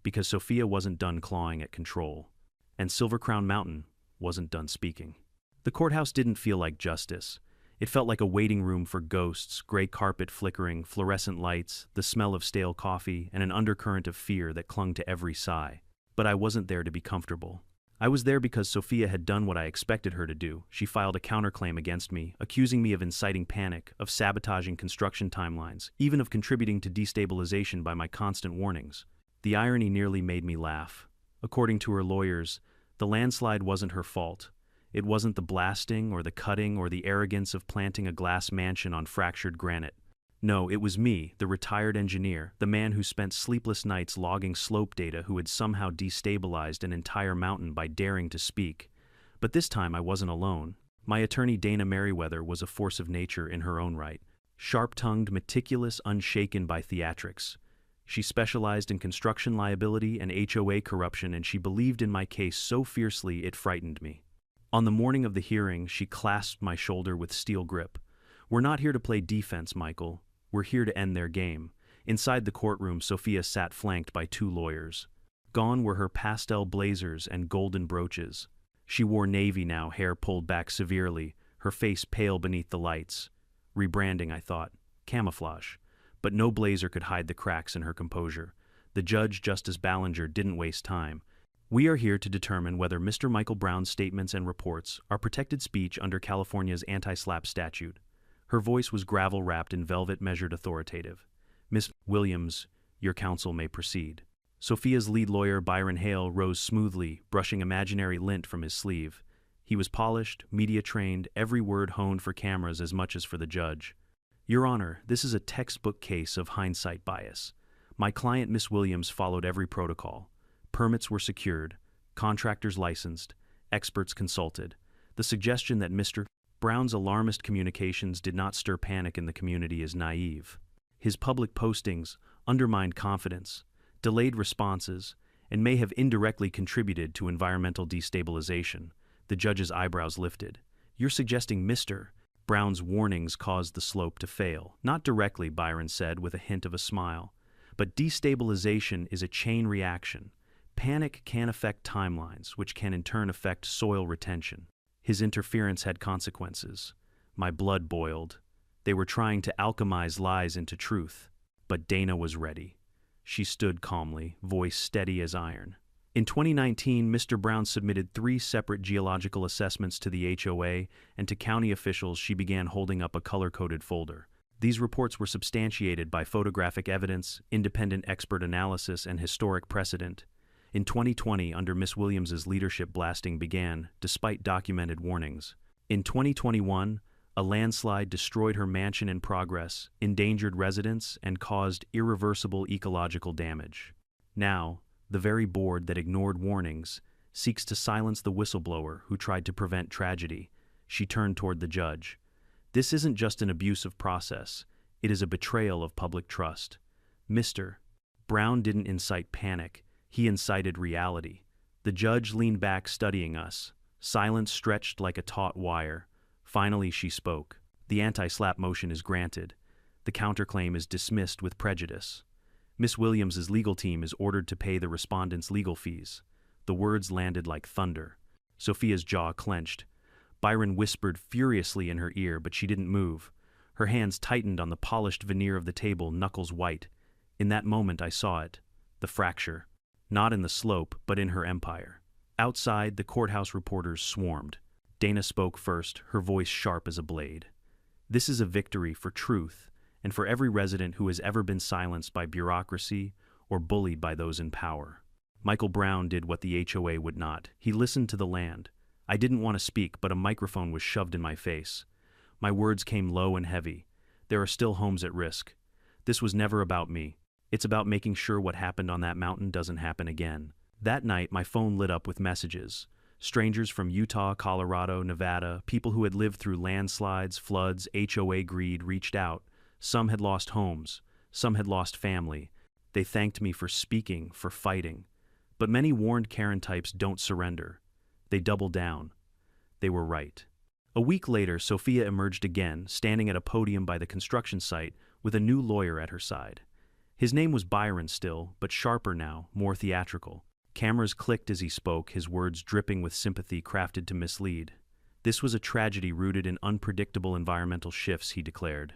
Because Sophia wasn't done clawing at control. And Silver Crown Mountain wasn't done speaking. The courthouse didn't feel like justice. It felt like a waiting room for ghosts, gray carpet flickering, fluorescent lights, the smell of stale coffee, and an undercurrent of fear that clung to every sigh. But I wasn't there to be comfortable. I was there because Sophia had done what I expected her to do. She filed a counterclaim against me, accusing me of inciting panic, of sabotaging construction timelines, even of contributing to destabilization by my constant warnings. The irony nearly made me laugh. According to her lawyers, the landslide wasn't her fault. It wasn't the blasting or the cutting or the arrogance of planting a glass mansion on fractured granite. No, it was me, the retired engineer, the man who spent sleepless nights logging slope data, who had somehow destabilized an entire mountain by daring to speak. But this time I wasn't alone. My attorney Dana Merriweather was a force of nature in her own right. Sharp-tongued, meticulous, unshaken by theatrics. She specialized in construction liability and HOA corruption, and she believed in my case so fiercely it frightened me. On the morning of the hearing, she clasped my shoulder with steel grip. "We're not here to play defense, Michael. We're here to end their game." Inside the courtroom, Sophia sat flanked by two lawyers. Gone were her pastel blazers and golden brooches. She wore navy now, hair pulled back severely, her face pale beneath the lights. Rebranding, I thought. Camouflage. But no blazer could hide the cracks in her composure. The judge, Justice Ballinger, didn't waste time. "We are here to determine whether Mr. Michael Brown's statements and reports are protected speech under California's anti-SLAPP statute." Her voice was gravel-wrapped in velvet, measured, authoritative. "Miss Williams, your counsel may proceed." Sophia's lead lawyer, Byron Hale, rose smoothly, brushing imaginary lint from his sleeve. He was polished, media-trained, every word honed for cameras as much as for the judge. "Your Honor, this is a textbook case of hindsight bias. My client, Miss Williams, followed every protocol. Permits were secured, contractors licensed, experts consulted. The suggestion that Mr. Brown's alarmist communications did not stir panic in the community is naive. His public postings undermined confidence, delayed responses, and may have indirectly contributed to environmental destabilization." The judge's eyebrows lifted. "You're suggesting Mr. Brown's warnings caused the slope to fail?" "Not directly," Byron said with a hint of a smile. "But destabilization is a chain reaction. Panic can affect timelines, which can in turn affect soil retention. His interference had consequences. My blood boiled. They were trying to alchemize lies into truth. But Dana was ready. She stood calmly, voice steady as iron. In 2019, Mr. Brown submitted 3 separate geological assessments to the HOA, and to county officials she began holding up a color-coded folder. These reports were substantiated by photographic evidence, independent expert analysis, and historic precedent. In 2020, under Miss Williams's leadership, blasting began, despite documented warnings. In 2021, a landslide destroyed her mansion in progress, endangered residents, and caused irreversible ecological damage. Now, the very board that ignored warnings seeks to silence the whistleblower who tried to prevent tragedy. She turned toward the judge. "This isn't just an abuse of process. It is a betrayal of public trust. Mr. Brown didn't incite panic. He incited reality." The judge leaned back, studying us. Silence stretched like a taut wire. Finally, she spoke. "The anti-SLAPP motion is granted. The counterclaim is dismissed with prejudice. Miss Williams's legal team is ordered to pay the respondent's legal fees." The words landed like thunder. Sophia's jaw clenched. Byron whispered furiously in her ear, but she didn't move. Her hands tightened on the polished veneer of the table, knuckles white. In that moment I saw it. The fracture. Not in the slope, but in her empire. Outside, the courthouse reporters swarmed. Dana spoke first, her voice sharp as a blade. "This is a victory for truth, and for every resident who has ever been silenced by bureaucracy or bullied by those in power." Michael Brown did what the HOA would not. He listened to the land. I didn't want to speak, but a microphone was shoved in my face. My words came low and heavy. There are still homes at risk. This was never about me. It's about making sure what happened on that mountain doesn't happen again. That night, my phone lit up with messages. Strangers from Utah, Colorado, Nevada, people who had lived through landslides, floods, HOA greed reached out. Some had lost homes. Some had lost family. They thanked me for speaking, for fighting. But many warned Karen types don't surrender. They double down. They were right. A week later, Sophia emerged again, standing at a podium by the construction site with a new lawyer at her side. His name was Byron still, but sharper now, more theatrical. Cameras clicked as he spoke, his words dripping with sympathy crafted to mislead. This was a tragedy rooted in unpredictable environmental shifts, he declared.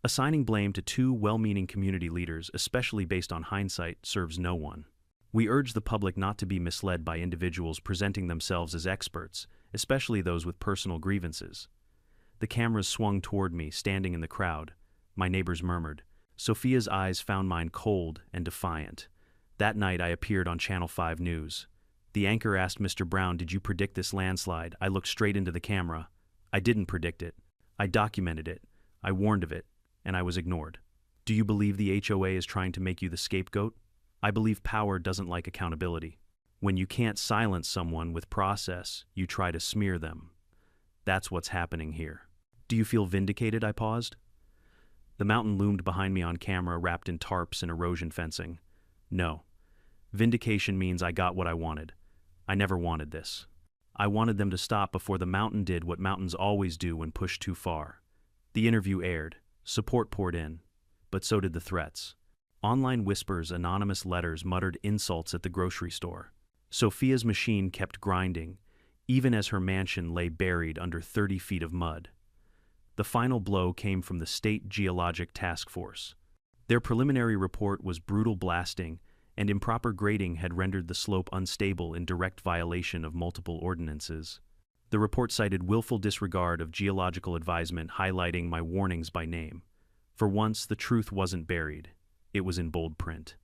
Assigning blame to two well-meaning community leaders, especially based on hindsight, serves no one. We urge the public not to be misled by individuals presenting themselves as experts, especially those with personal grievances. The cameras swung toward me, standing in the crowd. My neighbors murmured. Sophia's eyes found mine cold and defiant. That night I appeared on Channel 5 News. The anchor asked Mr. Brown, "Did you predict this landslide?" I looked straight into the camera. I didn't predict it. I documented it. I warned of it, and I was ignored. Do you believe the HOA is trying to make you the scapegoat? I believe power doesn't like accountability. When you can't silence someone with process, you try to smear them. That's what's happening here. Do you feel vindicated? I paused. The mountain loomed behind me on camera, wrapped in tarps and erosion fencing. No. Vindication means I got what I wanted. I never wanted this. I wanted them to stop before the mountain did what mountains always do when pushed too far. The interview aired. Support poured in. But so did the threats. Online whispers, anonymous letters, muttered insults at the grocery store. Sophia's machine kept grinding, even as her mansion lay buried under 30 feet of mud. The final blow came from the State Geologic Task Force. Their preliminary report was brutal blasting, and improper grading had rendered the slope unstable in direct violation of multiple ordinances. The report cited willful disregard of geological advisement, highlighting my warnings by name. For once, the truth wasn't buried. It was in bold print.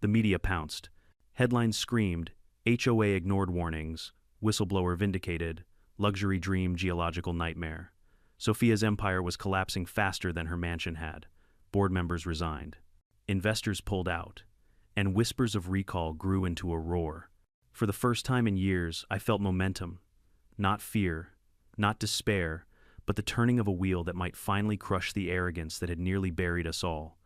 The media pounced. Headlines screamed, HOA ignored warnings, whistleblower vindicated, luxury dream geological nightmare. Sophia's empire was collapsing faster than her mansion had. Board members resigned. Investors pulled out. And whispers of recall grew into a roar. For the first time in years, I felt momentum. Not fear, not despair, but the turning of a wheel that might finally crush the arrogance that had nearly buried us all.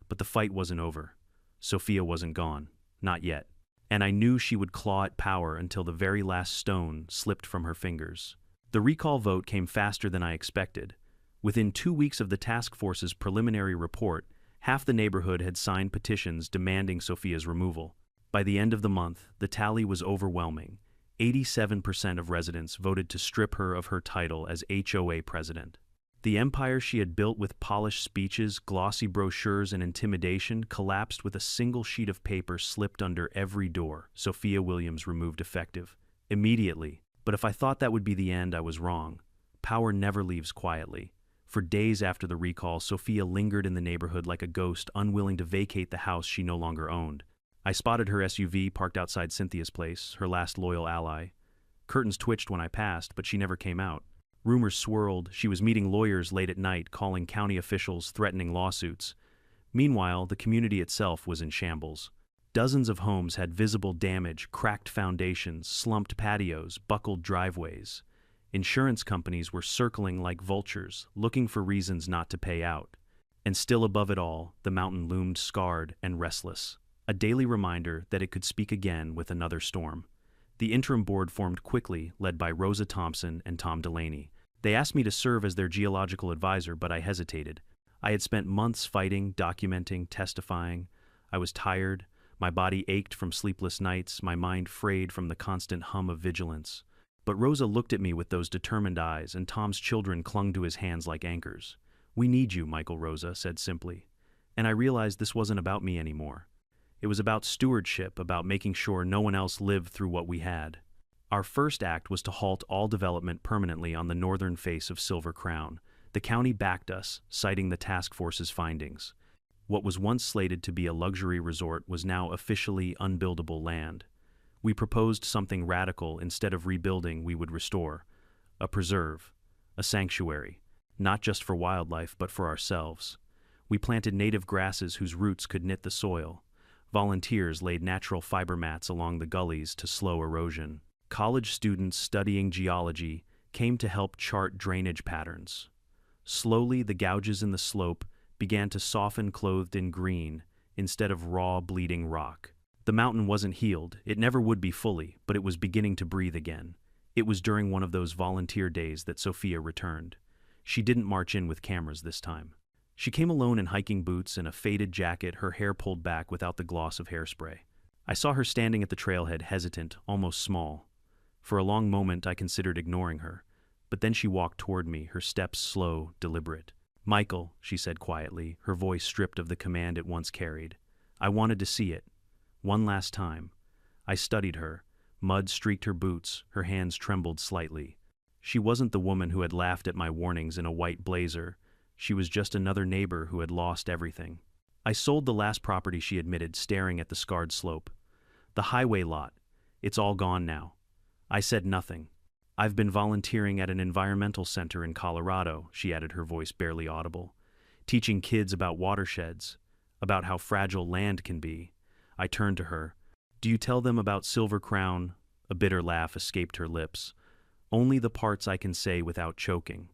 But the fight wasn't over. Sophia wasn't gone. Not yet. And I knew she would claw at power until the very last stone slipped from her fingers. The recall vote came faster than I expected. Within 2 weeks of the task force's preliminary report, half the neighborhood had signed petitions demanding Sophia's removal. By the end of the month, the tally was overwhelming. 87% of residents voted to strip her of her title as HOA president. The empire she had built with polished speeches, glossy brochures, and intimidation collapsed with a single sheet of paper slipped under every door. Sophia Williams removed effective. Immediately. But if I thought that would be the end, I was wrong. Power never leaves quietly. For days after the recall, Sophia lingered in the neighborhood like a ghost, unwilling to vacate the house she no longer owned. I spotted her SUV parked outside Cynthia's place, her last loyal ally. Curtains twitched when I passed, but she never came out. Rumors swirled. She was meeting lawyers late at night, calling county officials, threatening lawsuits. Meanwhile, the community itself was in shambles. Dozens of homes had visible damage, cracked foundations, slumped patios, buckled driveways. Insurance companies were circling like vultures, looking for reasons not to pay out. And still above it all, the mountain loomed scarred and restless. A daily reminder that it could speak again with another storm. The interim board formed quickly, led by Rosa Thompson and Tom Delaney. They asked me to serve as their geological advisor, but I hesitated. I had spent months fighting, documenting, testifying. I was tired. My body ached from sleepless nights, my mind frayed from the constant hum of vigilance. But Rosa looked at me with those determined eyes, and Tom's children clung to his hands like anchors. "We need you, Michael," Rosa said simply. And I realized this wasn't about me anymore. It was about stewardship, about making sure no one else lived through what we had. Our first act was to halt all development permanently on the northern face of Silver Crown. The county backed us, citing the task force's findings. What was once slated to be a luxury resort was now officially unbuildable land. We proposed something radical. Instead of rebuilding, we would restore. A preserve. A sanctuary. Not just for wildlife, but for ourselves. We planted native grasses whose roots could knit the soil. Volunteers laid natural fiber mats along the gullies to slow erosion. College students studying geology came to help chart drainage patterns. Slowly, the gouges in the slope began to soften, clothed in green, instead of raw, bleeding rock. The mountain wasn't healed. It never would be fully, but it was beginning to breathe again. It was during one of those volunteer days that Sophia returned. She didn't march in with cameras this time. She came alone in hiking boots and a faded jacket, her hair pulled back without the gloss of hairspray. I saw her standing at the trailhead, hesitant, almost small. For a long moment, I considered ignoring her, but then she walked toward me, her steps slow, deliberate. "Michael," she said quietly, her voice stripped of the command it once carried. I wanted to see it. One last time. I studied her. Mud streaked her boots, her hands trembled slightly. She wasn't the woman who had laughed at my warnings in a white blazer. She was just another neighbor who had lost everything. I sold the last property, she admitted, staring at the scarred slope. "The highway lot. It's all gone now." I said nothing. "I've been volunteering at an environmental center in Colorado," she added, her voice barely audible, "teaching kids about watersheds, about how fragile land can be." I turned to her. "Do you tell them about Silver Crown?" A bitter laugh escaped her lips. "Only the parts I can say without choking."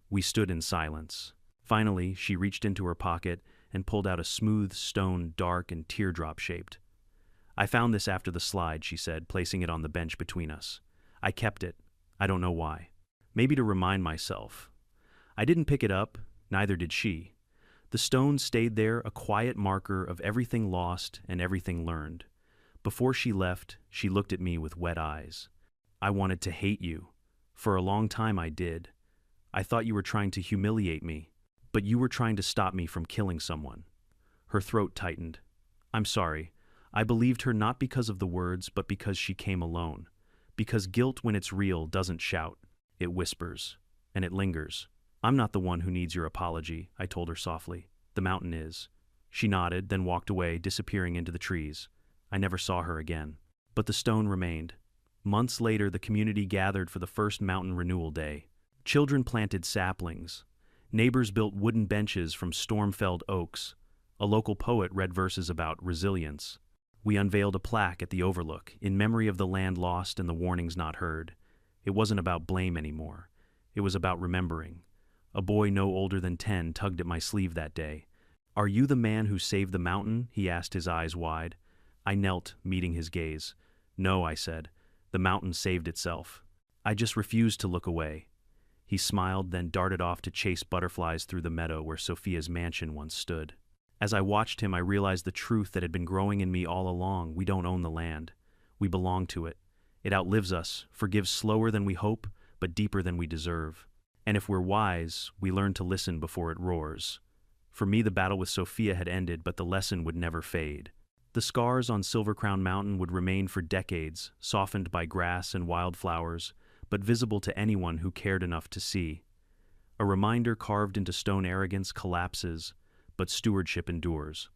We stood in silence. Finally, she reached into her pocket and pulled out a smooth stone, dark and teardrop-shaped. "I found this after the slide," she said, placing it on the bench between us. "I kept it. I don't know why. Maybe to remind myself. I didn't pick it up, neither did she. The stone stayed there, a quiet marker of everything lost and everything learned. Before she left, she looked at me with wet eyes. "I wanted to hate you. For a long time I did. I thought you were trying to humiliate me, but you were trying to stop me from killing someone." Her throat tightened. "I'm sorry. I believed her not because of the words, but because she came alone. Because guilt, when it's real, doesn't shout. It whispers. And it lingers. I'm not the one who needs your apology," I told her softly. "The mountain is." She nodded, then walked away, disappearing into the trees. I never saw her again. But the stone remained. Months later, the community gathered for the first Mountain Renewal Day. Children planted saplings. Neighbors built wooden benches from storm-felled oaks. A local poet read verses about resilience. We unveiled a plaque at the overlook, in memory of the land lost and the warnings not heard. It wasn't about blame anymore. It was about remembering. A boy no older than 10 tugged at my sleeve that day. "Are you the man who saved the mountain?" he asked, his eyes wide. I knelt, meeting his gaze. "No," I said. "The mountain saved itself. I just refused to look away." He smiled, then darted off to chase butterflies through the meadow where Sophia's mansion once stood. As I watched him, I realized the truth that had been growing in me all along. We don't own the land. We belong to it. It outlives us, forgives slower than we hope, but deeper than we deserve. And if we're wise, we learn to listen before it roars. For me, the battle with Sophia had ended, but the lesson would never fade. The scars on Silver Crown Mountain would remain for decades, softened by grass and wildflowers, but visible to anyone who cared enough to see. A reminder carved into stone: arrogance collapses, but stewardship endures.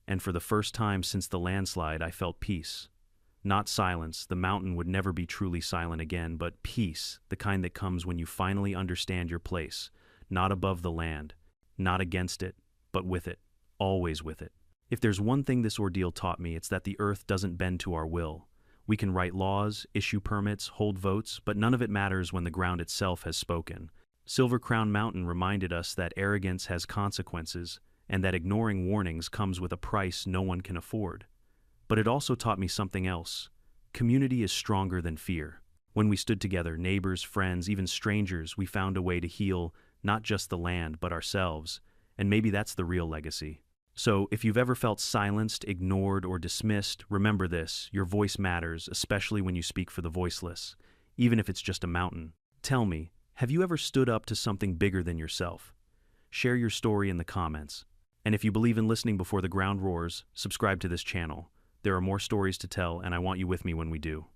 And for the first time since the landslide, I felt peace. Not silence, the mountain would never be truly silent again, but peace, the kind that comes when you finally understand your place, not above the land, not against it, but with it, always with it. If there's one thing this ordeal taught me, it's that the earth doesn't bend to our will. We can write laws, issue permits, hold votes, but none of it matters when the ground itself has spoken. Silver Crown Mountain reminded us that arrogance has consequences, and that ignoring warnings comes with a price no one can afford. But it also taught me something else. Community is stronger than fear. When we stood together, neighbors, friends, even strangers, we found a way to heal not just the land, but ourselves. And maybe that's the real legacy. So, if you've ever felt silenced, ignored, or dismissed, remember this: your voice matters, especially when you speak for the voiceless, even if it's just a mountain. Tell me, have you ever stood up to something bigger than yourself? Share your story in the comments. And if you believe in listening before the ground roars, subscribe to this channel. There are more stories to tell, and I want you with me when we do.